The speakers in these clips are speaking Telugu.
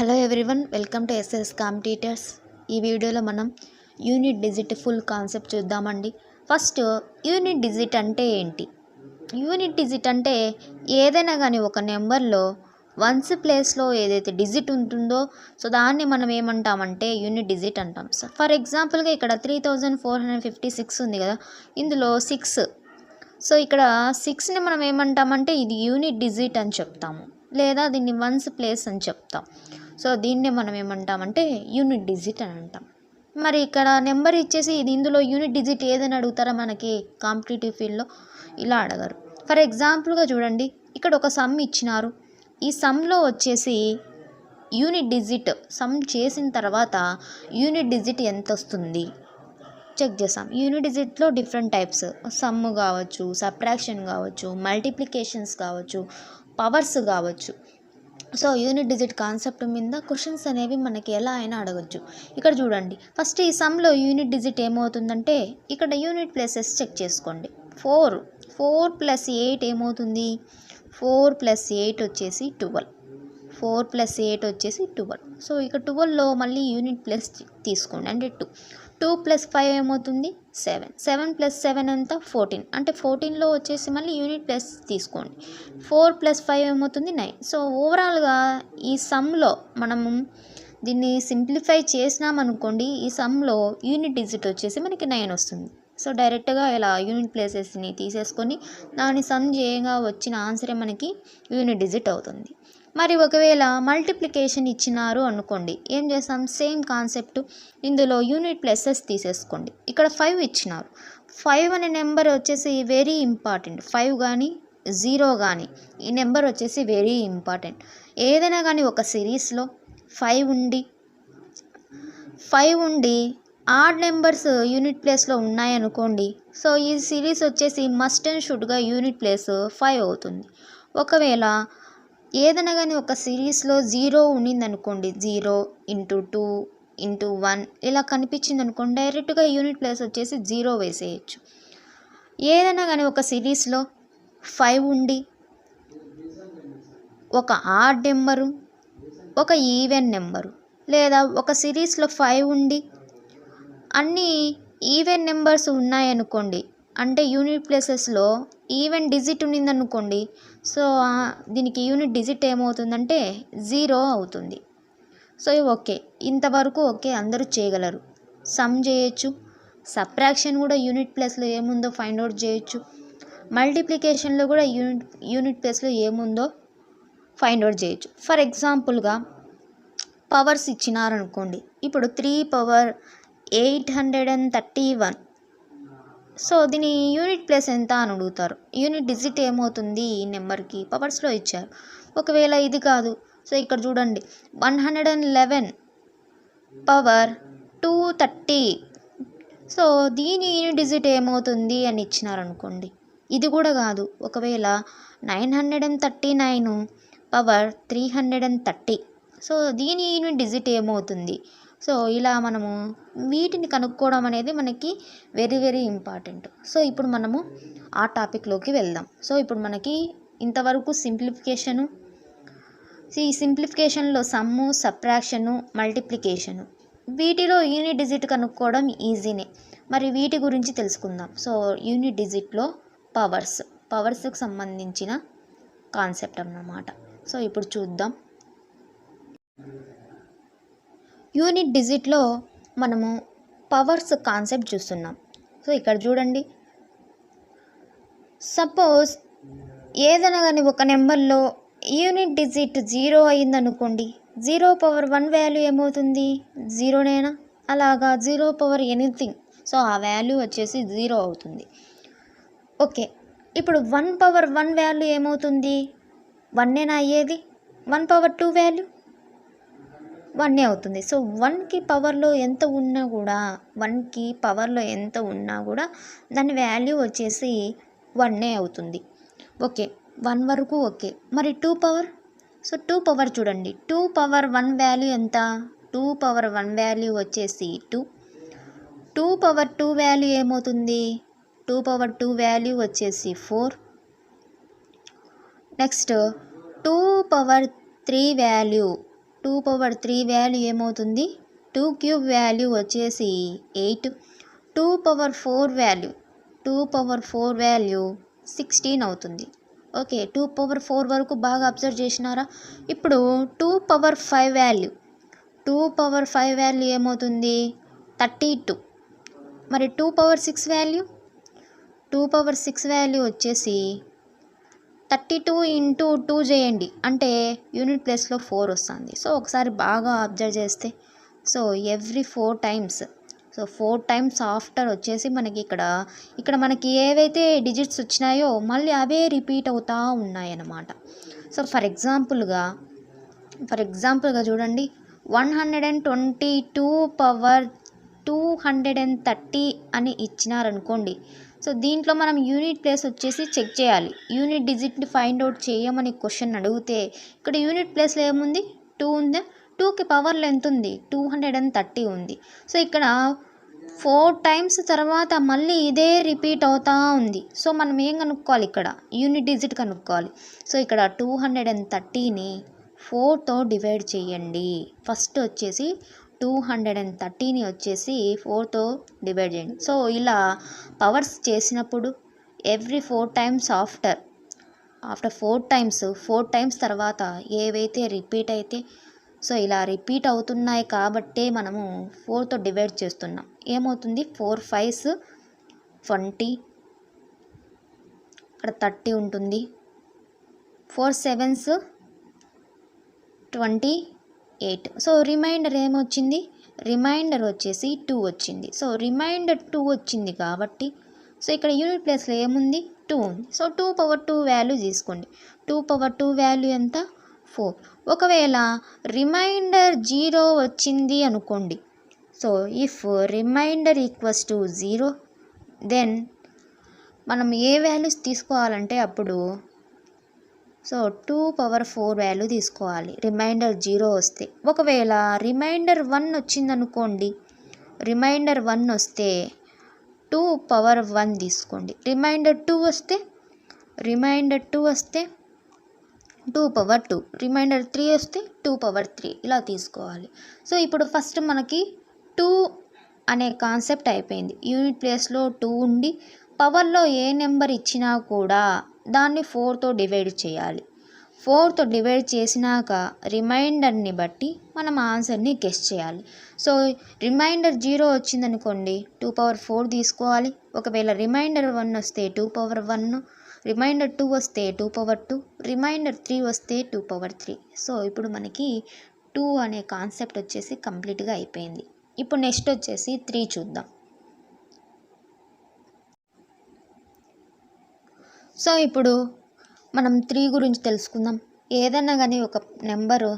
Hello everyone, welcome to SS competitors. ఈ వీడియోలో మనం యూనిట్ డిజిట్ ఫుల్ కాన్సెప్ట్ చూద్దామండి. ఫస్ట్ యూనిట్ డిజిట్ అంటే ఏంటి? యూనిట్ డిజిట్ అంటే ఏదైనా కానీ ఒక నెంబర్లో వన్స్ ప్లేస్లో ఏదైతే డిజిట్ ఉంటుందో సో దాన్ని మనం ఏమంటామంటే యూనిట్ డిజిట్ అంటాం. సో ఫర్ ఎగ్జాంపుల్గా ఇక్కడ 3456 ఉంది కదా, ఇందులో 6. సో ఇక్కడ 6ని మనం ఏమంటామంటే ఇది యూనిట్ డిజిట్ అని చెప్తాము, లేదా దీన్ని వన్స్ ప్లేస్ అని చెప్తాం. సో దీన్నే మనం ఏమంటామంటే యూనిట్ డిజిట్ అని అంటాం. మరి ఇక్కడ నెంబర్ ఇచ్చేసి ఇది ఇందులో యూనిట్ డిజిట్ ఏదని అడుగుతారా మనకి కాంపిటేటివ్ ఫీల్డ్లో? ఇలా అడగరు. ఫర్ ఎగ్జాంపుల్గా చూడండి, ఇక్కడ ఒక సమ్ ఇచ్చినారు. ఈ సమ్లో వచ్చేసి యూనిట్ డిజిట్ సమ్ చేసిన తర్వాత యూనిట్ డిజిట్ ఎంత వస్తుంది చెక్ చేస్తాం. యూనిట్ డిజిట్లో డిఫరెంట్ టైప్స్, సమ్ కావచ్చు, సబ్ట్రాక్షన్ కావచ్చు, మల్టిప్లికేషన్స్ కావచ్చు, పవర్స్ కావచ్చు. సో యూనిట్ డిజిట్ కాన్సెప్ట్ మీద క్వశ్చన్స్ అనేవి మనకి ఎలా అయినా అడగచ్చు. ఇక్కడ చూడండి, ఫస్ట్ ఈ సమ్లో యూనిట్ డిజిట్ ఏమవుతుందంటే ఇక్కడ యూనిట్ ప్లేసెస్ చెక్ చేసుకోండి. 4 + 8 ఏమవుతుంది? 4 + 8 వచ్చేసి 12. 4 + 8 వచ్చేసి 12. సో ఇక 12లో మళ్ళీ యూనిట్ ప్లేస్ తీసుకోండి, అంటే 2. 2 + 5 ఏమవుతుంది? 7. 7 + 7 ఎంత? 14. అంటే 14లో వచ్చేసి మళ్ళీ యూనిట్ ప్లేస్ తీసుకోండి. 4 + 5 ఏమవుతుంది? 9. సో ఓవరాల్గా ఈ సమ్లో మనము దీన్ని సింప్లిఫై చేసినామనుకోండి, ఈ సమ్లో యూనిట్ డిజిట్ వచ్చేసి మనకి 9 వస్తుంది. సో డైరెక్ట్గా ఇలా యూనిట్ ప్లేసెస్ని తీసేసుకొని దాన్ని సమ్ చేయగా వచ్చిన ఆన్సరే మనకి యూనిట్ డిజిట్ అవుతుంది. మరి ఒకవేళ మల్టిప్లికేషన్ ఇచ్చినారు అనుకోండి, ఏం చేస్తాం? సేమ్ కాన్సెప్ట్, ఇందులో యూనిట్ ప్లేసెస్ తీసేసుకోండి. ఇక్కడ 5 ఇచ్చినారు. 5 అనే నెంబర్ వచ్చేసి వెరీ ఇంపార్టెంట్. 5 కానీ 0 కానీ ఈ నెంబర్ వచ్చేసి వెరీ ఇంపార్టెంట్. ఏదైనా కానీ ఒక సిరీస్లో 5 ఉండి ఆడ్ నెంబర్స్ యూనిట్ ప్లేస్లో ఉన్నాయనుకోండి, సో ఈ సిరీస్ వచ్చేసి మస్ట్ అండ్ షుడ్గా యూనిట్ ప్లేస్ 5 అవుతుంది. ఒకవేళ ఏదైనా కానీ ఒక సిరీస్లో 0 ఉండిందనుకోండి, 0 × 2 × 1 ఇలా కనిపించింది అనుకోండి, డైరెక్ట్గా యూనిట్ ప్లేస్ వచ్చేసి 0 వేసేయచ్చు. ఏదైనా కానీ ఒక సిరీస్లో 5 ఉండి ఒక ఆడ్ నెంబరు, ఒక ఈవెన్ నెంబరు, లేదా ఒక సిరీస్లో 5 ఉండి అన్ని ఈవెన్ నెంబర్స్ ఉన్నాయనుకోండి, అంటే యూనిట్ ప్లేసెస్లో ఈవెన్ డిజిట్ ఉన్నిందనుకోండి, సో దీనికి యూనిట్ డిజిట్ ఏమవుతుందంటే 0 అవుతుంది. సో ఓకే, ఇంతవరకు ఓకే, అందరూ చేయగలరు. సమ్ చేయొచ్చు, సబ్ట్రాక్షన్ కూడా యూనిట్ ప్లేస్లో ఏముందో ఫైండ్ అవుట్ చేయొచ్చు, మల్టిప్లికేషన్లో కూడా యూనిట్ ప్లేస్లో ఏముందో ఫైండ్ అవుట్ చేయొచ్చు. ఫర్ ఎగ్జాంపుల్గా పవర్స్ ఇచ్చినారనుకోండి, ఇప్పుడు 3/831. సో దీని యూనిట్ ప్లేస్ ఎంత అని అడుగుతారు. యూనిట్ డిజిట్ ఏమవుతుంది ఈ నెంబర్కి? పవర్స్లో ఇచ్చారు. ఒకవేళ ఇది కాదు, సో ఇక్కడ చూడండి, 111/230. సో దీని యూనిట్ డిజిట్ ఏమవుతుంది అని ఇచ్చినారనుకోండి. ఇది కూడా కాదు, ఒకవేళ 939/330. సో దీని యూనిట్ డిజిట్ ఏమవుతుంది? సో ఇలా మనము వీటిని కనుక్కోవడం అనేది మనకి వెరీ వెరీ ఇంపార్టెంట్. సో ఇప్పుడు మనము ఆ టాపిక్లోకి వెళ్దాం. సో ఇప్పుడు మనకి ఇంతవరకు సింప్లిఫికేషను, ఈ సింప్లిఫికేషన్లో సమ్ము, సబ్ట్రాక్షను, మల్టిప్లికేషను, వీటిలో యూనిట్ డిజిట్ కనుక్కోవడం ఈజీనే. మరి వీటి గురించి తెలుసుకుందాం. సో యూనిట్ డిజిట్లో పవర్స్కి సంబంధించిన కాన్సెప్ట్ అన్నమాట. సో ఇప్పుడు చూద్దాం. యూనిట్ డిజిట్లో మనము పవర్స్ కాన్సెప్ట్ చూస్తున్నాం. సో ఇక్కడ చూడండి, సపోజ్ ఏదైనా కానీ ఒక నెంబర్లో యూనిట్ డిజిట్ 0 అయిందనుకోండి, 0/1 వాల్యూ ఏమవుతుంది? 0నేనా? అలాగా 0/ఎనీథింగ్, సో ఆ వాల్యూ వచ్చేసి 0 అవుతుంది. ఓకే, ఇప్పుడు 1/1 వాల్యూ ఏమవుతుంది? 1నేనా అయ్యేది? 1/2 వాల్యూ 1 అవుతుంది. సో 1కి పవర్లో ఎంత ఉన్నా కూడా దాని వాల్యూ వచ్చేసి 1 అవుతుంది. ఓకే, 1 వరకు ఓకే. మరి 2 పవర్, సో 2 పవర్ చూడండి, 2/1 వాల్యూ ఎంత? 2/1 వాల్యూ వచ్చేసి 2. 2/2 వాల్యూ ఏమవుతుంది? 2/2 వాల్యూ వచ్చేసి 4. నెక్స్ట్ 2/3 వాల్యూ 2 పవర్ 3 వాల్యూ ఏమవుతుంది 2 క్యూబ్ వాల్యూ వచ్చేసి 8, 2 పవర్ 4 వాల్యూ 16 అవుతుంది. ఓకే, 2 పవర్ 4 వరకు బాగా అబ్జర్వ్ చేసినారా. ఇప్పుడు 2 పవర్ 5 వాల్యూ ఏమవుతుంది 32. మరి 2 పవర్ 6 వాల్యూ వచ్చేసి 32 ఇంటూ 2 చేయండి, అంటే యూనిట్ ప్లేస్లో 4 వస్తుంది. సో ఒకసారి బాగా అబ్జర్వ్ చేస్తే so every 4 times, so 4 times after వచ్చేసి మనకి ఇక్కడ మనకి ఏవైతే డిజిట్స్ వచ్చినాయో మళ్ళీ అవే రిపీట్ అవుతూ ఉన్నాయన్నమాట. సో ఫర్ ఎగ్జాంపుల్గా చూడండి, 122 పవర్ 230 అని ఇచ్చినారనుకోండి. సో దీంట్లో మనం యూనిట్ ప్లేస్ వచ్చేసి చెక్ చేయాలి. యూనిట్ డిజిట్ని ఫైండ్ అవుట్ చేయమని క్వశ్చన్ అడిగితే ఇక్కడ యూనిట్ ప్లేస్లో ఏముంది 2 ఉందా, 2కి పవర్లో ఎంత ఉంది 230 ఉంది. సో ఇక్కడ 4 టైమ్స్ తర్వాత మళ్ళీ ఇదే రిపీట్ అవుతూ ఉంది. సో మనం ఏం కనుక్కోవాలి, ఇక్కడ యూనిట్ డిజిట్ కనుక్కోవాలి. సో ఇక్కడ 230ని 4తో డివైడ్ చేయండి. ఫస్ట్ వచ్చేసి 230ని వచ్చేసి 4తో డివైడ్ చేయండి. సో ఇలా పవర్స్ చేసినప్పుడు ఎవ్రీ 4 టైమ్స్ ఆఫ్టర్ 4 టైమ్స్ తర్వాత ఏవైతే రిపీట్ అయితే సో ఇలా రిపీట్ అవుతున్నాయి కాబట్టే మనము 4తో డివైడ్ చేస్తున్నాం. ఏమవుతుంది 4 5s 20, ఇక్కడ 30 ఉంటుంది, 4 7s 28. సో రిమైండర్ ఏమొచ్చింది, రిమైండర్ వచ్చేసి 2 వచ్చింది. సో రిమైండర్ 2 వచ్చింది కాబట్టి సో ఇక్కడ యూనిట్ ప్లేస్లో ఏముంది 2 ఉంది. సో 2 పవర్ 2 వాల్యూ తీసుకోండి. 2 పవర్ 2 వాల్యూ ఎంత 4. ఒకవేళ రిమైండర్ 0 వచ్చింది అనుకోండి. So if remainder equals to 0 then మనం ఏ వాల్యూస్ తీసుకోవాలంటే అప్పుడు సో 2 పవర్ 4 వాల్యూ తీసుకోవాలి రిమైండర్ 0 వస్తే. ఒకవేళ రిమైండర్ 1 వచ్చిందనుకోండి, రిమైండర్ 1 వస్తే 2 పవర్ 1 తీసుకోండి. రిమైండర్ 2 వస్తే 2 పవర్ 2, రిమైండర్ 3 వస్తే 2 పవర్ 3 ఇలా తీసుకోవాలి. సో ఇప్పుడు ఫస్ట్ మనకి 2 అనే కాన్సెప్ట్ అయిపోయింది. యూనిట్ ప్లేస్లో 2 ఉండి పవర్లో ఏ నెంబర్ ఇచ్చినా కూడా దాన్ని 4తో డివైడ్ చేయాలి. 4తో డివైడ్ చేసినాక రిమైండర్ని బట్టి మనం ఆన్సర్ని గెస్ చేయాలి. సో రిమైండర్ 0 వచ్చిందనుకోండి 2 పవర్ 4 తీసుకోవాలి. ఒకవేళ రిమైండర్ 1 వస్తే 2 పవర్ 1, రిమైండర్ 2 వస్తే 2 పవర్ 2, రిమైండర్ 3 వస్తే 2 పవర్ 3. సో ఇప్పుడు మనకి 2 అనే కాన్సెప్ట్ వచ్చేసి కంప్లీట్గా అయిపోయింది. ఇప్పుడు నెక్స్ట్ వచ్చేసి 3 చూద్దాం. సో ఇప్పుడు మనం 3 గురించి తెలుసుకుందాం. ఏదైనా కానీ ఒక నెంబరు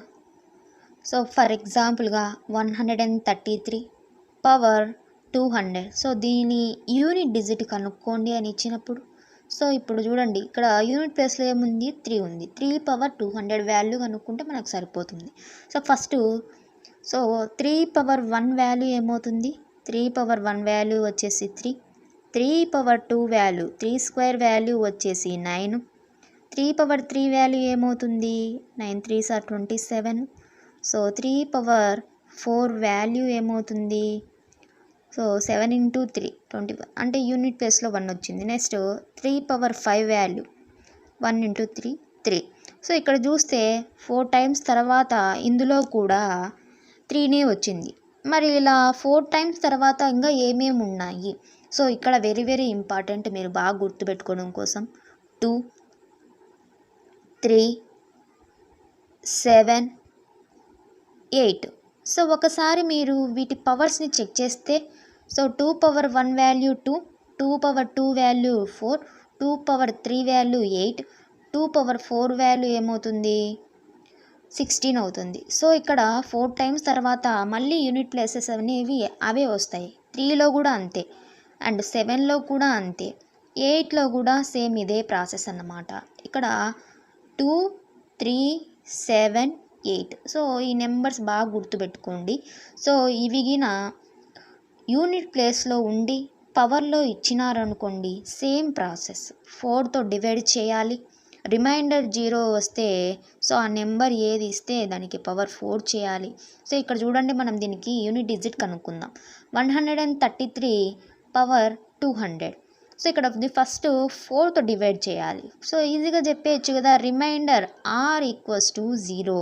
సో ఫర్ ఎగ్జాంపుల్గా 133 పవర్ 200. సో దీని యూనిట్ డిజిట్ కనుక్కోండి అని ఇచ్చినప్పుడు సో ఇప్పుడు చూడండి, ఇక్కడ యూనిట్ ప్లేస్లో ఏముంది 3 ఉంది. 3 పవర్ 200 వాల్యూ కనుక్కుంటే మనకు సరిపోతుంది. So first so 3 power 1 value ఏమవుతుంది, 3 పవర్ 1 వాల్యూ వచ్చేసి 3, 3 పవర్ 2 వాల్యూ 3 స్క్వేర్ వాల్యూ వచ్చేసి 9, 3 పవర్ 3 వాల్యూ ఏమవుతుంది 9 3s are 27. So 3 power 4 value ఏమవుతుంది సో 7 into 3 21, అంటే యూనిట్ ప్లేస్లో 1 వచ్చింది. Next 3 power 5 value 1 into 3 3. So ఇక్కడ చూస్తే 4 టైమ్స్ తర్వాత ఇందులో కూడా 3నే వచ్చింది. మరి ఇలా 4 టైమ్స్ తర్వాత ఇంకా ఏమేమి ఉన్నాయి, సో ఇక్కడ వెరీ వెరీ ఇంపార్టెంట్, మీరు బాగా గుర్తుపెట్టుకోవడం కోసం 2 3 7 8. సో ఒకసారి మీరు వీటి పవర్స్ని చెక్ చేస్తే so 2 power 1 value 2, 2 power 2 value 4, 2 power 3 value 8, 2 power 4 value ఏమవుతుంది 16 అవుతుంది. సో ఇక్కడ 4 టైమ్స్ తర్వాత మళ్ళీ యూనిట్ ప్లేసెస్ అనేవి అవే వస్తాయి. 3లో కూడా అంతే, అండ్ 7లో కూడా అంతే, 8లో కూడా సేమ్ ఇదే ప్రాసెస్ అన్నమాట. ఇక్కడ 2 3 7 8. సో ఈ నెంబర్స్ బాగా గుర్తుపెట్టుకోండి. సో ఇవి గిన యూనిట్ ప్లేస్లో ఉండి పవర్లో ఇచ్చినారనుకోండి, సేమ్ ప్రాసెస్ 4తో డివైడ్ చేయాలి. రిమైండర్ 0 వస్తే సో ఆ నెంబర్ ఏది ఇస్తే దానికి పవర్ 4 చేయాలి. సో ఇక్కడ చూడండి, మనం దీనికి యూనిట్ డిజిట్ కనుక్కుందాం. 133 పవర్ 200. సో ఇక్కడ ఫస్ట్ 4తో డివైడ్ చేయాలి. సో ఈజీగా చెప్పేయచ్చు కదా, remainder R equals to 0.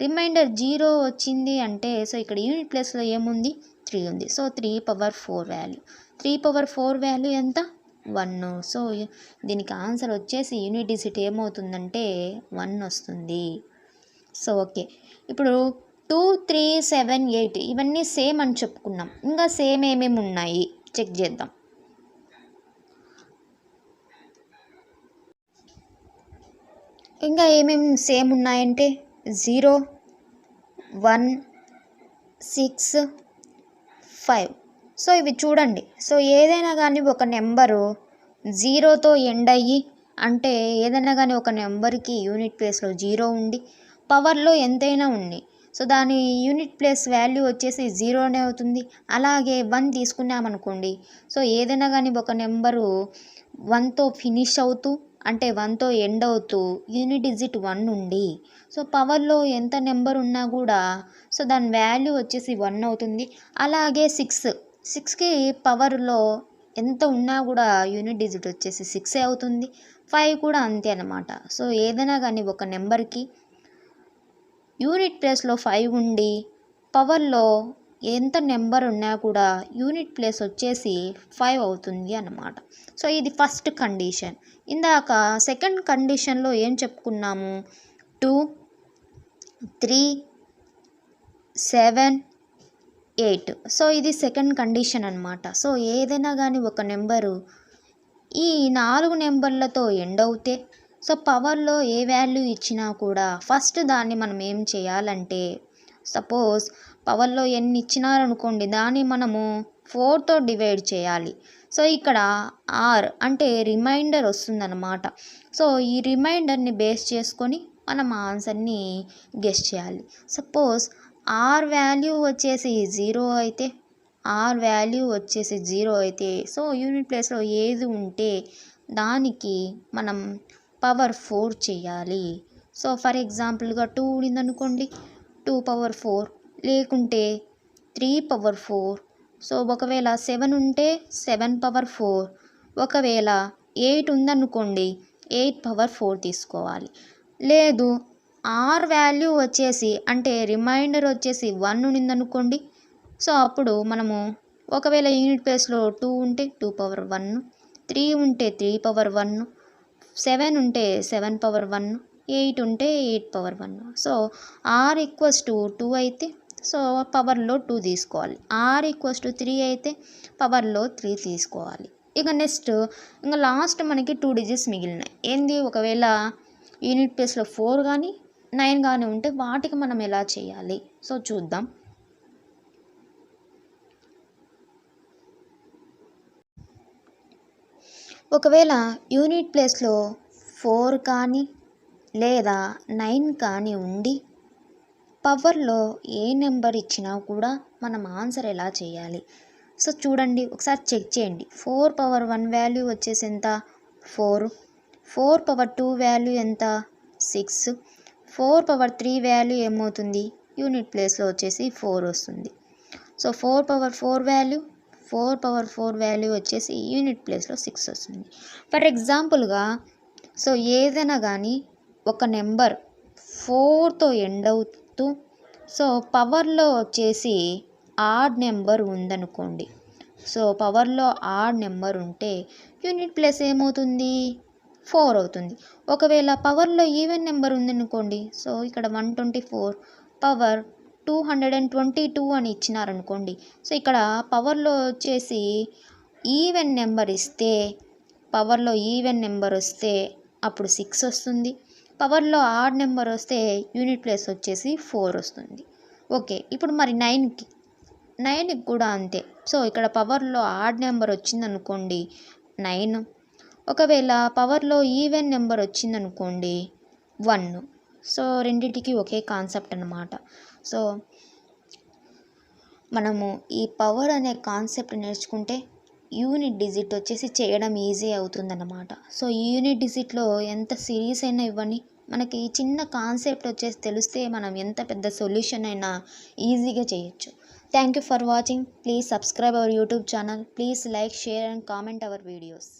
Remainder 0 వచ్చింది అంటే సో ఇక్కడ యూనిట్ ప్లేస్లో ఏముంది, 3 ఉంది. So 3 power 4 value, 3 power 4 value ఎంత, 1. సో దీనికి ఆన్సర్ వచ్చేసి యూనిట్ డిజిట్ ఏమవుతుందంటే 1 వస్తుంది. సో ఓకే, ఇప్పుడు 2, 3, 7, 8 ఇవన్నీ సేమ్ అని చెప్పుకున్నాం. ఇంకా సేమ్ ఏమేమి ఉన్నాయి చెక్ చేద్దాం. ఇంకా ఏమేమి సేమ్ ఉన్నాయంటే 0, 1, 6, 5. సో ఇవి చూడండి, సో ఏదైనా కానీ ఒక నెంబరు 0తో ఎండ్ అయ్యి అంటే ఏదైనా కానీ ఒక నెంబర్కి యూనిట్ ప్లేస్లో 0 ఉండి పవర్లో ఎంతైనా ఉంది, సో దాని యూనిట్ ప్లేస్ వాల్యూ వచ్చేసి 0నే అవుతుంది. అలాగే 1 తీసుకున్నామనుకోండి, సో ఏదైనా కానీ ఒక నెంబరు 1తో ఫినిష్ అవుతూ అంటే 1తో ఎండ్ అవుతూ యూనిట్ డిజిట్ 1 ఉండి సో పవర్లో ఎంత నెంబర్ ఉన్నా కూడా సో దాని వాల్యూ వచ్చేసి 1 అవుతుంది. అలాగే 6కి పవర్లో ఎంత ఉన్నా కూడా యూనిట్ డిజిట్ వచ్చేసి 6 అవుతుంది. 5 కూడా అంతే అన్నమాట. సో ఏదైనా కానీ ఒక నెంబర్కి యూనిట్ ప్లేస్లో 5 ఉండి పవర్లో ఎంత నెంబర్ ఉన్నా కూడా యూనిట్ ప్లేస్ వచ్చేసి 5 అవుతుంది అన్నమాట. సో ఇది ఫస్ట్ కండిషన్. ఇందాక సెకండ్ కండిషన్లో ఏం చెప్పుకున్నాము, 2, 3, 7, 8. సో ఇది సెకండ్ కండిషన్ అన్నమాట. సో ఏదైనా కానీ ఒక నెంబరు ఈ 4 నెంబర్లతో ఎండ్ అవుతే సో పవర్లో ఏ వాల్యూ ఇచ్చినా కూడా ఫస్ట్ దాన్ని మనం ఏం చేయాలంటే, సపోజ్ పవర్లో ఎన్ని ఇచ్చినారనుకోండి, దాన్ని మనము 4తో డివైడ్ చేయాలి. సో ఇక్కడ ఆర్ అంటే రిమైండర్ వస్తుందన్నమాట. సో ఈ రిమైండర్ని బేస్ చేసుకొని మనం ఆన్సర్ని గెస్ చేయాలి. సపోజ్ ఆర్ వాల్యూ వచ్చేసి 0 అయితే, సో యూనిట్ ప్లేస్లో ఏది ఉంటే దానికి మనం పవర్ 4 చేయాలి. సో ఫర్ ఎగ్జాంపుల్గా 2 ఉండిందనుకోండి, 2 పవర్ 4, లేకుంటే 3 పవర్ 4. సో ఒకవేళ 7 ఉంటే 7 పవర్ 4, ఒకవేళ 8 ఉందనుకోండి 8 పవర్ 4 తీసుకోవాలి. లేదు ఆర్ వాల్యూ వచ్చేసి అంటే రిమైండర్ వచ్చేసి 1 ఉండిందనుకోండి, సో అప్పుడు మనము ఒకవేళ యూనిట్ ప్లేస్లో 2 ఉంటే 2 పవర్ 1, 3 ఉంటే 3 పవర్ 1, 7 ఉంటే 7 పవర్ 1, 8 ఉంటే 8 power 1. So R equals to 2 అయితే సో పవర్లో 2 తీసుకోవాలి. ఆర్ ఈక్వల్స్ టు 3 అయితే పవర్లో 3 తీసుకోవాలి. ఇక నెక్స్ట్ ఇంకా లాస్ట్ మనకి 2 డిజిట్స్ మిగిలినాయి. ఏంది, ఒకవేళ యూనిట్ ప్లేస్లో 4 కానీ 9 కానీ ఉంటే వాటికి మనం ఎలా చేయాలి సో చూద్దాం. ఒకవేళ యూనిట్ ప్లేస్లో 4 కానీ లేదా 9 కానీ ఉండి పవర్లో ఏ నెంబర్ ఇచ్చినా కూడా మనం ఆన్సర్ ఎలా చేయాలి సో చూడండి, ఒకసారి చెక్ చేయండి. 4 పవర్ 1 వాల్యూ వచ్చేసి ఎంత, 4. 4 పవర్ 2 వాల్యూ ఎంత, 6. 4 పవర్ 3 వాల్యూ ఏమవుతుంది, యూనిట్ ప్లేస్లో వచ్చేసి 4 వస్తుంది. సో 4 పవర్ 4 వాల్యూ వచ్చేసి యూనిట్ ప్లేస్లో 6 వస్తుంది. ఫర్ ఎగ్జాంపుల్గా సో ఏదైనా కానీ ఒక నెంబర్ 4తో ఎండ్ అవుతూ సో పవర్లో వచ్చేసి ఆడ్ నెంబర్ ఉందనుకోండి, సో పవర్లో ఆడ్ నెంబర్ ఉంటే యూనిట్ ప్లేస్ ఏమవుతుంది, 4 అవుతుంది. ఒకవేళ పవర్లో ఈవెన్ నెంబర్ ఉందనుకోండి, సో ఇక్కడ 124 పవర్ 222 అని ఇచ్చినారనుకోండి, సో ఇక్కడ పవర్లో వచ్చేసి ఈవెన్ నెంబర్ వస్తే అప్పుడు 6 వస్తుంది. పవర్లో ఆడ్ నెంబర్ వస్తే యూనిట్ ప్లేస్ వచ్చేసి 4 వస్తుంది. ఓకే, ఇప్పుడు మరి 9కి కూడా అంతే. సో ఇక్కడ పవర్లో ఆడ్ నెంబర్ వచ్చిందనుకోండి 9, ఒకవేళ పవర్లో ఈవెన్ నెంబర్ వచ్చిందనుకోండి 1. సో రెండింటికి ఒకే కాన్సెప్ట్ అన్నమాట. సో మనము ఈ పవర్ అనే కాన్సెప్ట్ నేర్చుకుంటే యూనిట్ డిజిట్ వచ్చేసి చేయడం ఈజీ అవుతుందన్నమాట. సో ఈ యూనిట్ డిజిట్లో ఎంత సిరీస్ అయినా ఇవ్వండి, మనకి చిన్న కాన్సెప్ట్ వచ్చేసి తెలిస్తే మనం ఎంత పెద్ద సొల్యూషన్ అయినా ఈజీగా చేయొచ్చు. Thank you for watching. Please subscribe our YouTube channel. Please like, share and comment our videos.